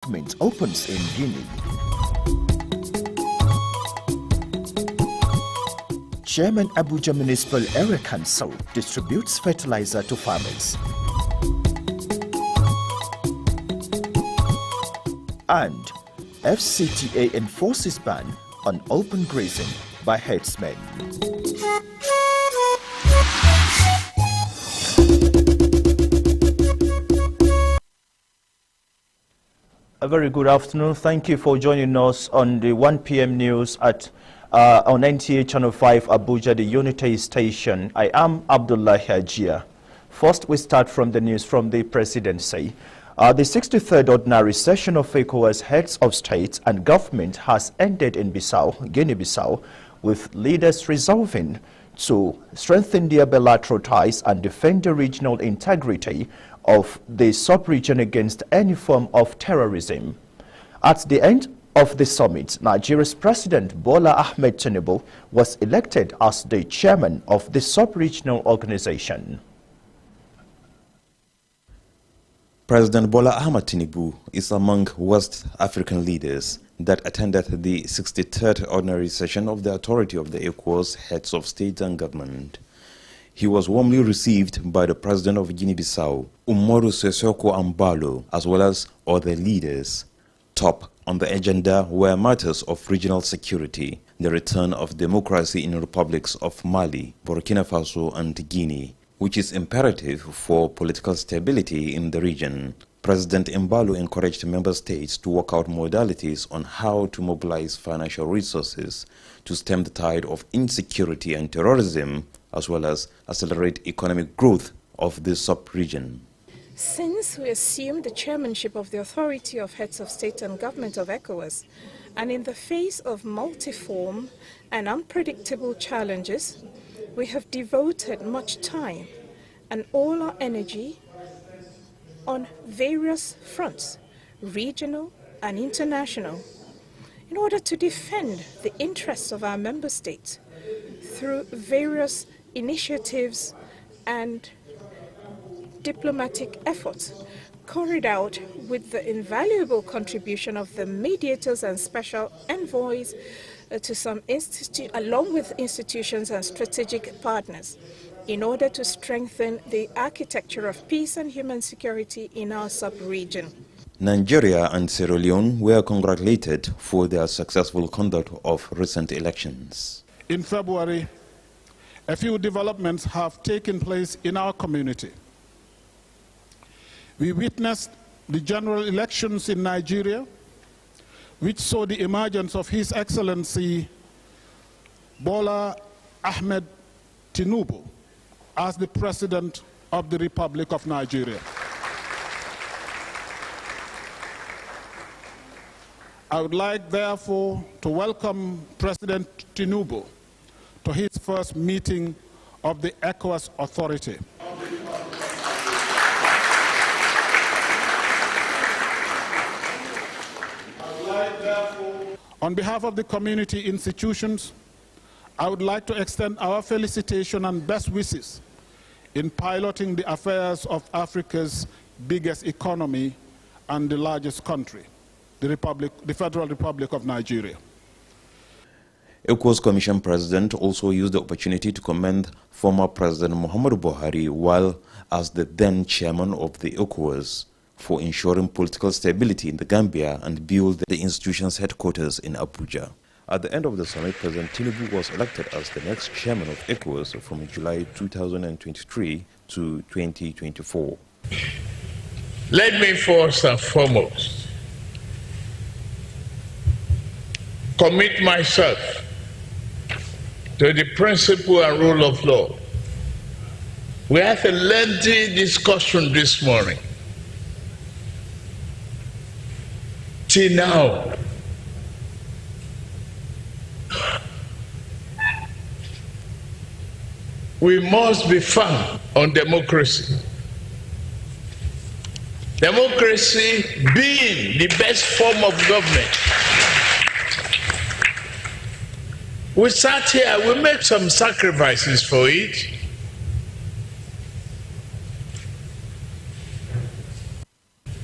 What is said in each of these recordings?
government opens in Guinea. Chairman Abuja Municipal Area Council distributes fertilizer to farmers. And FCTA enforces ban on open grazing by herdsmen. A very good afternoon. Thank you for joining us on the 1 p.m. news on Nta Channel 5 Abuja, the Unity Station. I am Abdullah Hajia. First, we start from the news from the presidency. The 63rd Ordinary Session of ECOWAS Heads of State and Government has ended in Guinea-Bissau, with leaders resolving to strengthen their bilateral ties and defend the regional integrity of the sub-region against any form of terrorism. At the end of the summit, Nigeria's President Bola Ahmed Tinubu was elected as the chairman of the sub-regional organization. President Bola Ahmed Tinubu is among West African leaders that attended the 63rd Ordinary Session of the Authority of the ECOWAS Heads of State and Government. He was warmly received by the President of Guinea-Bissau, Umaru Sissoco Embalo, as well as other leaders. Top on the agenda were matters of regional security, the return of democracy in republics of Mali, Burkina Faso and Guinea, which is imperative for political stability in the region. President Embalo encouraged member states to work out modalities on how to mobilize financial resources to stem the tide of insecurity and terrorism, as well as accelerate economic growth of this sub-region. Since we assumed the chairmanship of the Authority of Heads of State and Government of ECOWAS, and in the face of multiform and unpredictable challenges, we have devoted much time and all our energy on various fronts, regional and international, in order to defend the interests of our member states through various initiatives and diplomatic efforts carried out with the invaluable contribution of the mediators and special envoys to some along with institutions and strategic partners, in order to strengthen the architecture of peace and human security in our sub-region. Nigeria and Sierra Leone were congratulated for their successful conduct of recent elections. In February, a few developments have taken place in our community. We witnessed the general elections in Nigeria, which saw the emergence of His Excellency Bola Ahmed Tinubu as the President of the Republic of Nigeria. I would like, therefore, to welcome President Tinubu to his first meeting of the ECOWAS Authority. On behalf of the community institutions, I would like to extend our felicitation and best wishes in piloting the affairs of Africa's biggest economy and the largest country, the Federal Republic of Nigeria. ECOWAS Commission President also used the opportunity to commend former President Muhammadu Buhari, while as the then chairman of the ECOWAS, for ensuring political stability in the Gambia and build the institution's headquarters in Abuja. At the end of the summit, President Tinubu was elected as the next chairman of ECOWAS from July 2023 to 2024. Let me first and foremost commit myself to the principle and rule of law. We had a lengthy discussion this morning. Till now, we must be firm on democracy. Democracy being the best form of government. We sat here, we made some sacrifices for it.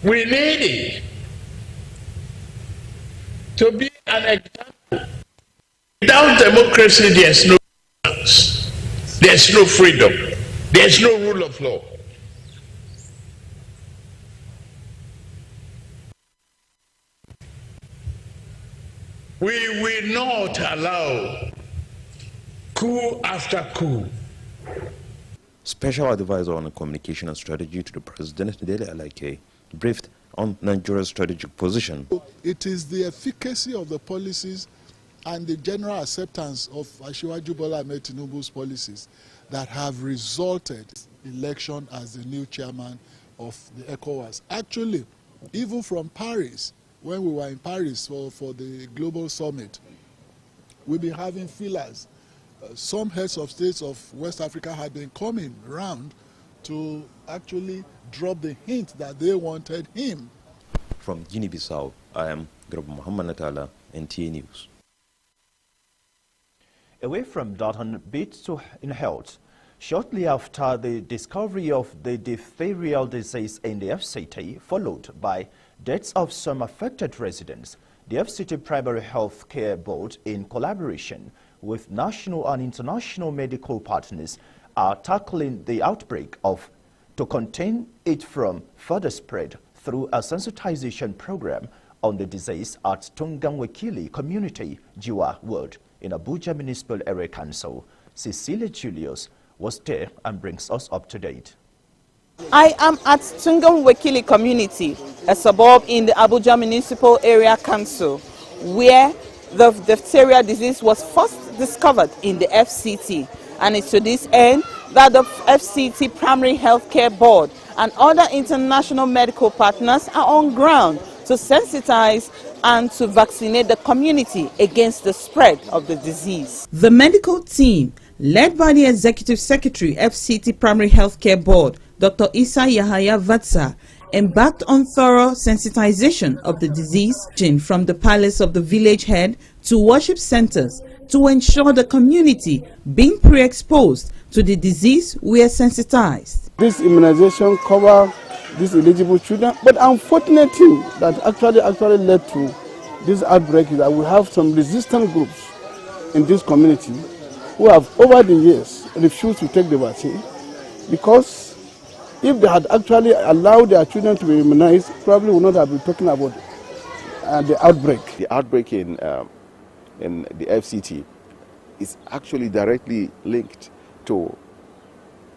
We need it. to be an example. Without democracy, there's no balance, there's no freedom, there's no rule of law. We will not allow coup after coup. Special Advisor on Communication and Strategy to the President, Dele Alake, briefed on Nigeria's strategic position. It is the efficacy of the policies and the general acceptance of Asiwaju Bola Ahmed Tinubu's policies that have resulted in election as the new chairman of the ECOWAS. Actually, even from Paris, when we were in Paris for the global summit, we've been having feelers. Some heads of states of West Africa had been coming around to actually drop the hint that they wanted him. From Guinea-Bissau, I am Muhammad Natala, NTA News. Away from that, on bit in health, shortly after the discovery of the diphtherial disease in the FCT, followed by deaths of some affected residents, the FCT Primary Health Care Board, in collaboration with national and international medical partners, are tackling the outbreak to contain it from further spread through a sensitization program on the disease at Tunganwekili Community, Jiwa Ward, in Abuja Municipal Area Council. Cecilia Julius was there and brings us up to date. I am at Tunganwekili Community, a suburb in the Abuja Municipal Area Council, where the diphtheria disease was first discovered in the FCT, and it's to this end that the FCT Primary Healthcare Board and other international medical partners are on ground to sensitize and to vaccinate the community against the spread of the disease. The medical team, led by the Executive Secretary, FCT Primary Healthcare Board, Dr. Isa Yahaya Vatsa, embarked on thorough sensitization of the disease from the palace of the village head to worship centers to ensure the community being pre-exposed to the disease were sensitized. This immunization covers these eligible children, but unfortunate thing that actually led to this outbreak is that we have some resistant groups in this community who have over the years refused to take the vaccine, because if they had actually allowed their children to be immunized, probably would not have been talking about the outbreak. The outbreak in the FCT is actually directly linked to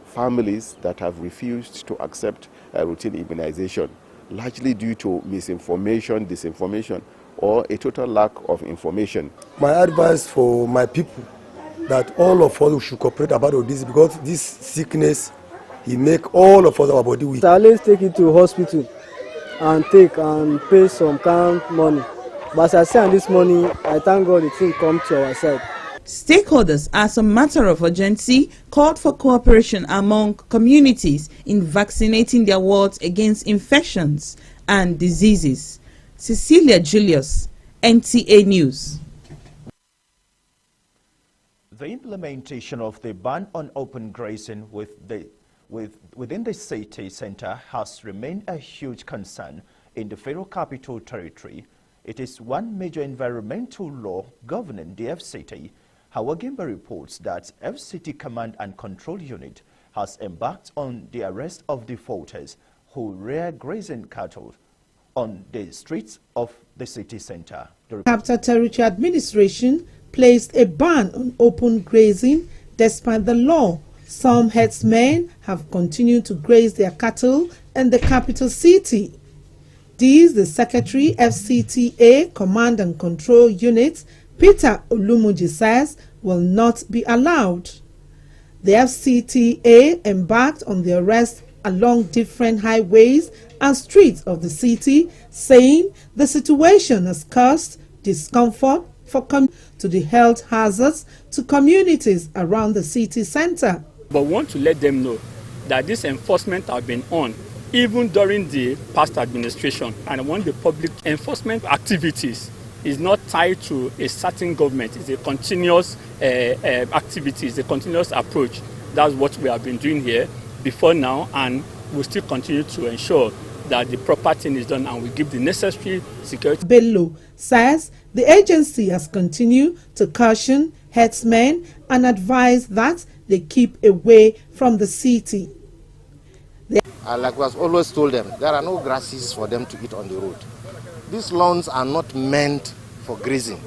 families that have refused to accept routine immunization, largely due to misinformation, disinformation, or a total lack of information. My advice for my people that all of us should cooperate about this, because this sickness, it make all of us our body weak. So let's take it to hospital and pay some kind of money. But as I say, on this money, I thank God the thing come to our side. Stakeholders, as a matter of urgency, called for cooperation among communities in vaccinating their wards against infections and diseases. Cecilia Julius, NTA News. The implementation of the ban on open grazing within the city center has remained a huge concern in the Federal Capital Territory. It is one major environmental law governing the FCT. Hawagimba reports that FCT Command and Control Unit has embarked on the arrest of defaulters who rear grazing cattle on the streets of the city center. The Capital Territory Administration placed a ban on open grazing despite the law. Some herdsmen have continued to graze their cattle in the capital city. These, the Secretary, FCTA Command and Control Unit, Peter Olumuji, says will not be allowed. The FCTA embarked on the arrest along different highways and streets of the city, saying the situation has caused discomfort to the health hazards to communities around the city center. But we want to let them know that this enforcement has been on even during the past administration, and I want the public enforcement activities is not tied to a certain government. It's a continuous activity, it's a continuous approach. That's what we have been doing here before now, and we'll still continue to ensure that the proper thing is done and we give the necessary security. Bello says the agency has continued to caution herdsmen and advise that they keep away from the city. Like was always told them, there are no grasses for them to eat on the road. These lawns are not meant for grazing.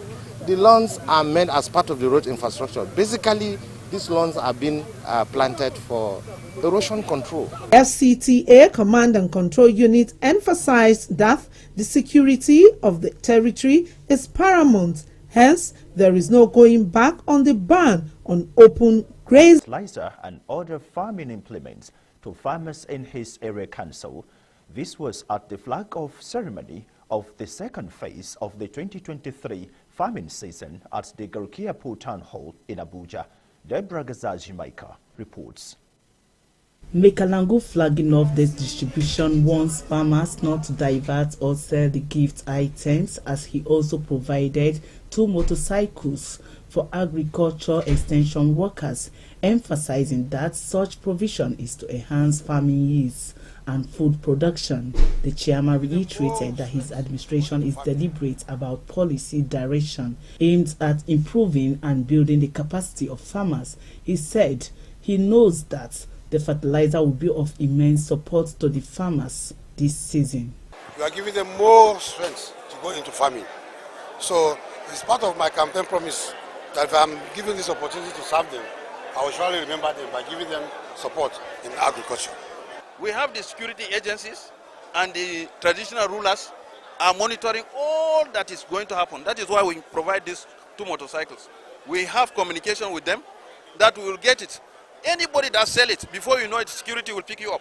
The lawns are meant as part of the road infrastructure. Basically, these lawns are being planted for erosion control. FCTA Command and Control Unit emphasized that the security of the territory is paramount. Hence, there is no going back on the ban on open grazing. Fertilizer and other farming implements to farmers in his area council. This was at the flag-off ceremony of the second phase of the 2023 farming season at the Garukiapo Town Hall in Abuja. Deborah Gazaji-Maika reports. Mekalangu flagging off this distribution warns farmers not to divert or sell the gift items, as he also provided 2 motorcycles for agriculture extension workers, emphasizing that such provision is to enhance farming yields and food production. The chairman reiterated that his administration is deliberate about policy direction aimed at improving and building the capacity of farmers. He said he knows that the fertilizer will be of immense support to the farmers this season. We are giving them more strength to go into farming. So it's part of my campaign promise that if I'm given this opportunity to serve them, I will surely remember them by giving them support in agriculture. We have the security agencies and the traditional rulers are monitoring all that is going to happen. That is why we provide these 2 motorcycles. We have communication with them that we will get it. Anybody that sells it, before you know it, security will pick you up.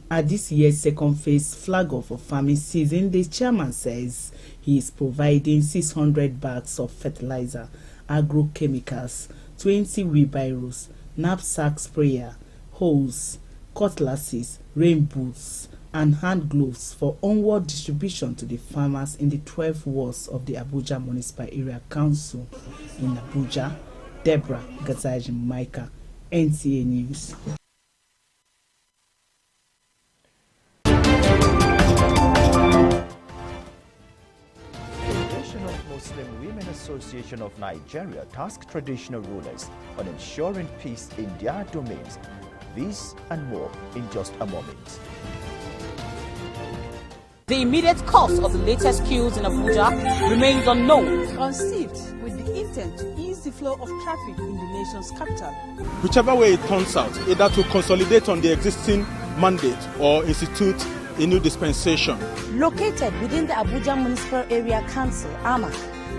At this year's second phase flag-off of farming season, the chairman says he is providing 600 bags of fertilizer, agrochemicals, 20 wheelbarrows, knapsack sprayer, hose, cutlasses, rain boots, and hand gloves for onward distribution to the farmers in the 12 wards of the Abuja Municipal Area Council. In Abuja, Deborah Gazaji-Maika, NTA News. Muslim Women Association of Nigeria tasked traditional rulers on ensuring peace in their domains. This and more in just a moment. The immediate cause of the latest queues in Abuja remains unknown. Conceived with the intent to ease the flow of traffic in the nation's capital. Whichever way it turns out, either to consolidate on the existing mandate or institute a new dispensation. Located within the Abuja Municipal Area Council, AMA.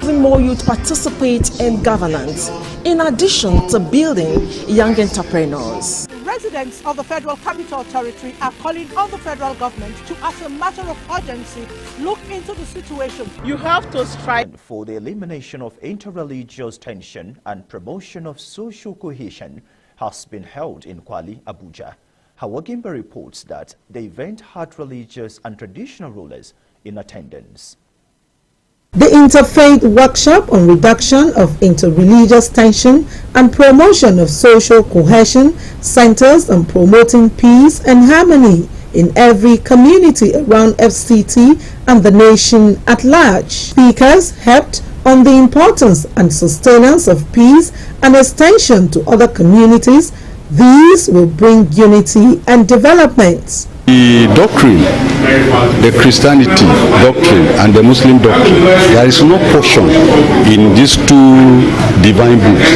More youth participate in governance, in addition to building young entrepreneurs. Residents of the Federal Capital Territory are calling on the federal government to, as a matter of urgency, look into the situation. You have to strive for the elimination of interreligious tension and promotion of social cohesion has been held in Kwali, Abuja. Hawagimba reports that the event had religious and traditional rulers in attendance. The Interfaith Workshop on Reduction of Interreligious Tension and Promotion of Social Cohesion centers on promoting peace and harmony in every community around FCT and the nation at large. Speakers helped on the importance and sustenance of peace and extension to other communities. These will bring unity and development. The doctrine, the Christianity doctrine and the Muslim doctrine, there is no portion in these 2 divine books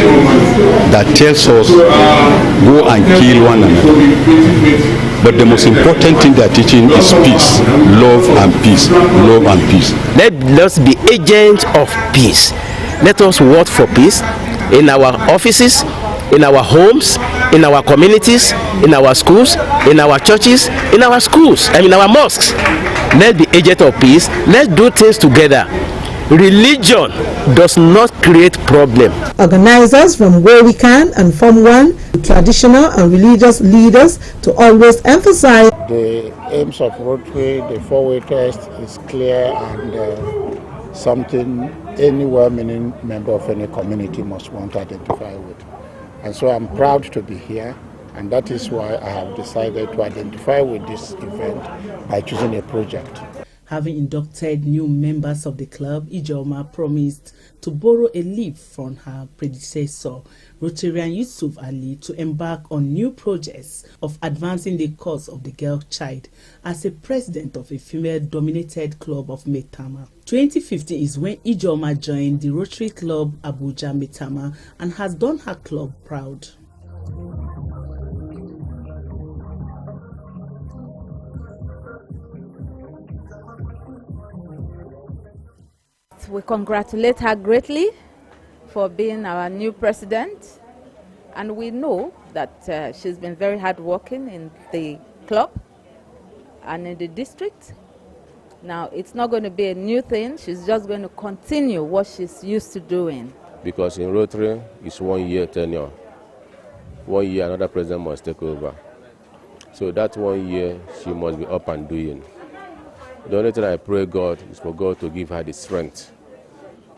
that tells us go and kill one another. But the most important thing they are teaching is peace, love and peace, love and peace. Let us be agents of peace. Let us work for peace in our offices, in our homes, in our communities, in our schools, in our churches, in our schools, and in our mosques. Let's be agents of peace. Let's do things together. Religion does not create problem. Organizers from Where We Can and Form 1, traditional and religious leaders, to always emphasize the aims of Rotary, the 4-way test is clear and something any well-meaning member of any community must want to identify with. And so I'm proud to be here. And that is why I have decided to identify with this event by choosing a project. Having inducted new members of the club, Ijeoma promised to borrow a leaf from her predecessor, Rotarian Yusuf Ali, to embark on new projects of advancing the cause of the girl child as a president of a female-dominated club of Metama. 2015 is when Ijeoma joined the Rotary Club Abuja Metama and has done her club proud. We congratulate her greatly for being our new president, and we know that she's been very hardworking in the club and in the district. Now, it's not going to be a new thing. She's just going to continue what she's used to doing. Because in Rotary, it's 1 year tenure. 1 year, another president must take over. So that 1 year, she must be up and doing. The only thing I pray God is for God to give her the strength,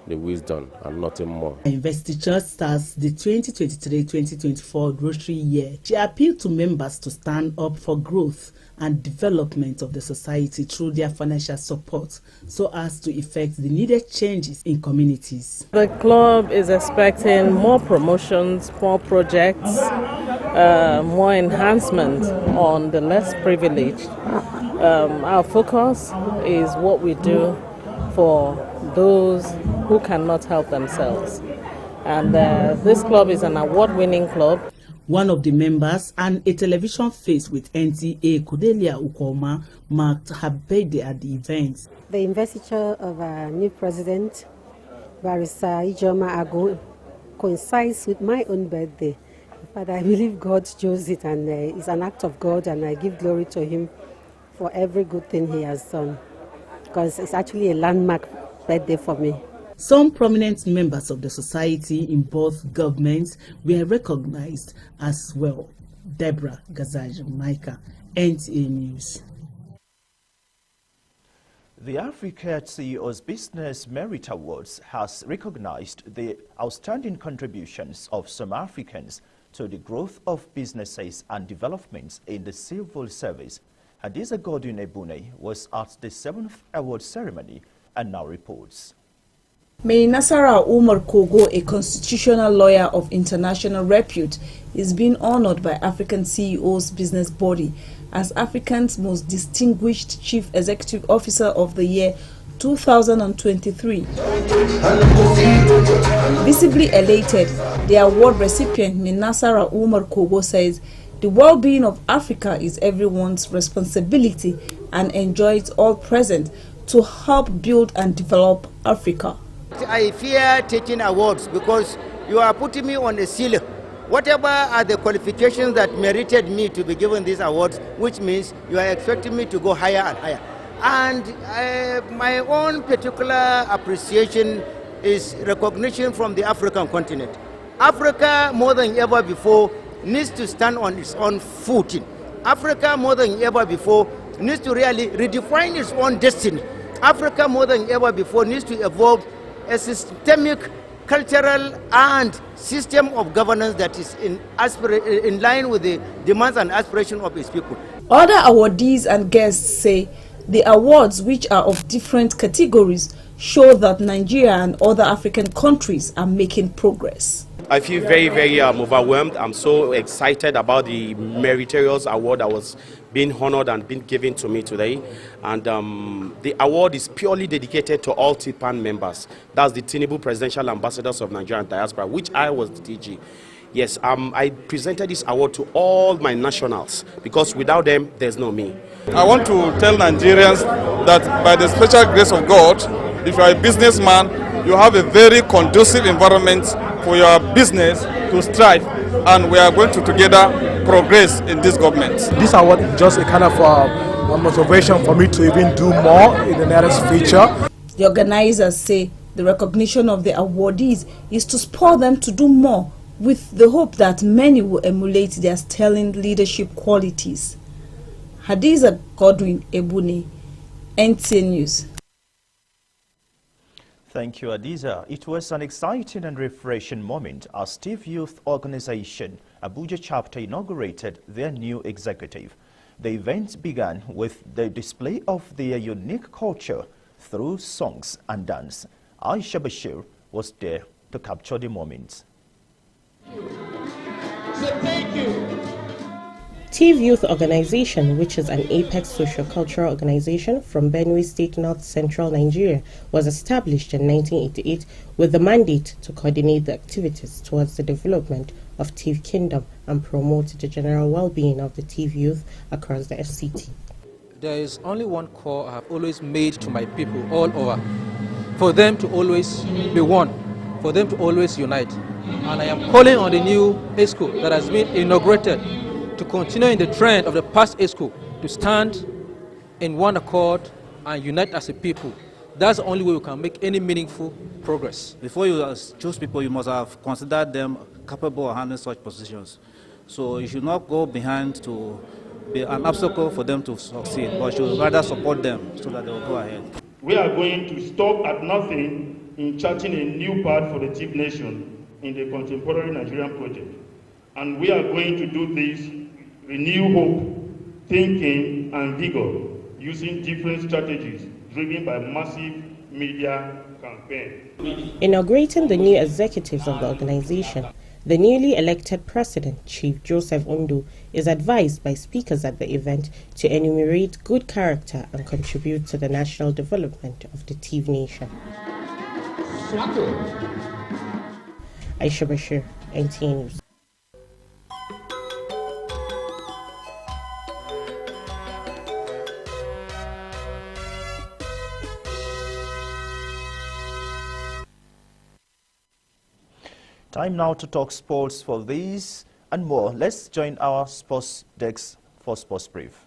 the wisdom, and nothing more. Investiture starts the 2023-2024 Rotary year. She appealed to members to stand up for growth and development of the society through their financial support so as to effect the needed changes in communities. The club is expecting more promotions, more projects, more enhancement on the less privileged. Our focus is what we do for those who cannot help themselves. And this club is an award-winning club. One of the members and a television face with NTA, Cordelia Ukoma, marked her birthday at the event. The investiture of our new president, Barrister Ijeoma Agu, coincides with my own birthday. But I believe God chose it, and it's an act of God, and I give glory to him for every good thing he has done, because it's actually a landmark birthday for me. Some prominent members of the society in both governments were recognized as well. Deborah Gazaj, Micah, NTA News. The Africa CEO's Business Merit Awards has recognized the outstanding contributions of some Africans to the growth of businesses and developments in the civil service. Hadiza Godwin Ebune was at the 7th award ceremony and now reports. May Nasara Umar Kogo, a constitutional lawyer of international repute, is being honored by African CEO's business body as Africa's most distinguished Chief Executive Officer of the year 2023. Visibly elated, the award recipient Nasara Umar Kogo says the well-being of Africa is everyone's responsibility and enjoys all present to help build and develop Africa. I fear taking awards because you are putting me on a ceiling. Whatever are the qualifications that merited me to be given these awards, which means you are expecting me to go higher and higher. And my own particular appreciation is recognition from the African continent. Africa, more than ever before, needs to stand on its own footing. Africa, more than ever before, needs to really redefine its own destiny. Africa, more than ever before, needs to evolve a systemic, cultural, and system of governance that is in line with the demands and aspirations of its people. Other awardees and guests say the awards, which are of different categories, show that Nigeria and other African countries are making progress. I feel very overwhelmed. I'm so excited about the meritorious award that was being honored and being given to me today. And the award is purely dedicated to all TPAN members. That's the Tinubu Presidential Ambassadors of Nigeria and Diaspora, which I was the DG. Yes, I presented this award to all my nationals because without them, there's no me. I want to tell Nigerians that by the special grace of God, if you are a businessman, you have a very conducive environment for your business to strive, and we are going to together progress in this government. This award is just a kind of a motivation for me to even do more in the nearest future. The organizers say the recognition of the awardees is to spur them to do more, with the hope that many will emulate their sterling leadership qualities. Hadiza Godwin Ebune, NTA News. Thank you, Adiza. It was an exciting and refreshing moment as TIV Youth Organization Abuja chapter inaugurated their new executive. The event began with the display of their unique culture through songs and dance. Aisha Bashir was there to capture the moment. Thank you. TIV Youth Organization, which is an apex socio-cultural organization from Benue State, North Central Nigeria, was established in 1988 with the mandate to coordinate the activities towards the development of TIV Kingdom and promote the general well-being of the TIV youth across the FCT. There is only one call I have always made to my people all over, for them to always be one, for them to always unite. And I am calling on the new ESCO that has been inaugurated to continue in the trend of the past ESCO, to stand in one accord and unite as a people. That's the only way we can make any meaningful progress. Before you choose people, you must have considered them capable of handling such positions. So you should not go behind to be an obstacle for them to succeed, but you should rather support them so that they will go ahead. We are going to stop at nothing in charting a new path for the TIV nation in the contemporary Nigerian project. And we are going to do this, renew hope, thinking, and vigor, using different strategies driven by massive media campaign. Inaugurating the new executives of the organization, the newly elected president, Chief Joseph Undu, is advised by speakers at the event to enumerate good character and contribute to the national development of the TIV nation. Aisha Bashir, NTA News. Time now to talk sports. For these and more, let's join our sports desk for Sports Brief.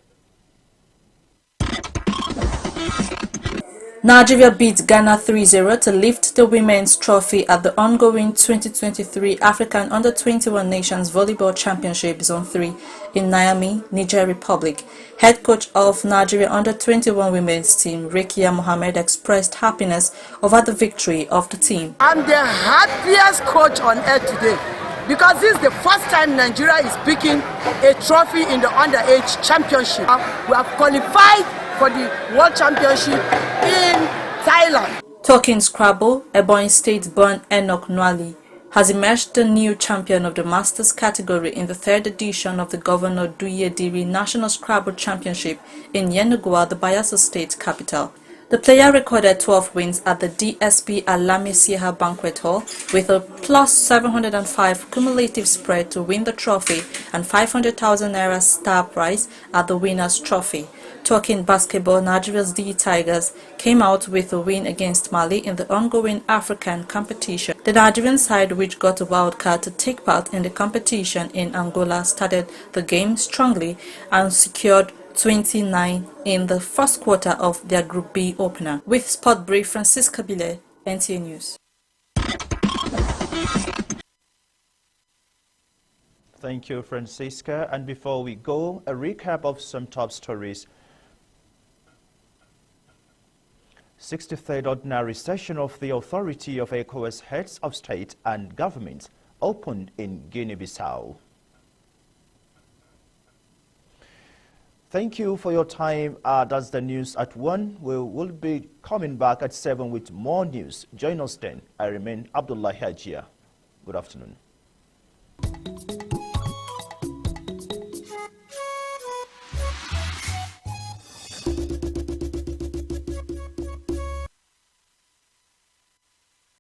Nigeria beat Ghana 3-0 to lift the women's trophy at the ongoing 2023 African Under-21 Nations Volleyball Championship Zone 3 in Niamey, Niger Republic. Head coach of Nigeria Under-21 women's team, Rekia Mohammed, expressed happiness over the victory of the team. I'm the happiest coach on earth today because this is the first time Nigeria is picking a trophy in the underage championship. We have qualified for the World Championship in Thailand. Talking Scrabble, Ebonyi State-born Enoch Nwali has emerged the new champion of the Masters category in the third edition of the Governor Duyediri National Scrabble Championship in Yenagoa, the Bayelsa State capital. The player recorded 12 wins at the DSP Alame Sieha Banquet Hall with a plus 705 cumulative spread to win the trophy and 500,000 naira star prize at the winner's trophy. Talking basketball, Nigeria's D Tigers came out with a win against Mali in the ongoing African competition. The Nigerian side, which got a wild card to take part in the competition in Angola, started the game strongly and secured 29 in the first quarter of their Group B opener. With Sport Brief, Francisca Bile, NTA News. Thank you, Francisca. And before we go, a recap of some top stories. 63rd Ordinary Session of the Authority of ECOWAS Heads of State and Government opened in Guinea-Bissau. Thank you for your time. That's the news at 1. We will be coming back at 7 with more news. Join us then. I remain Abdullah Hajia. Good afternoon.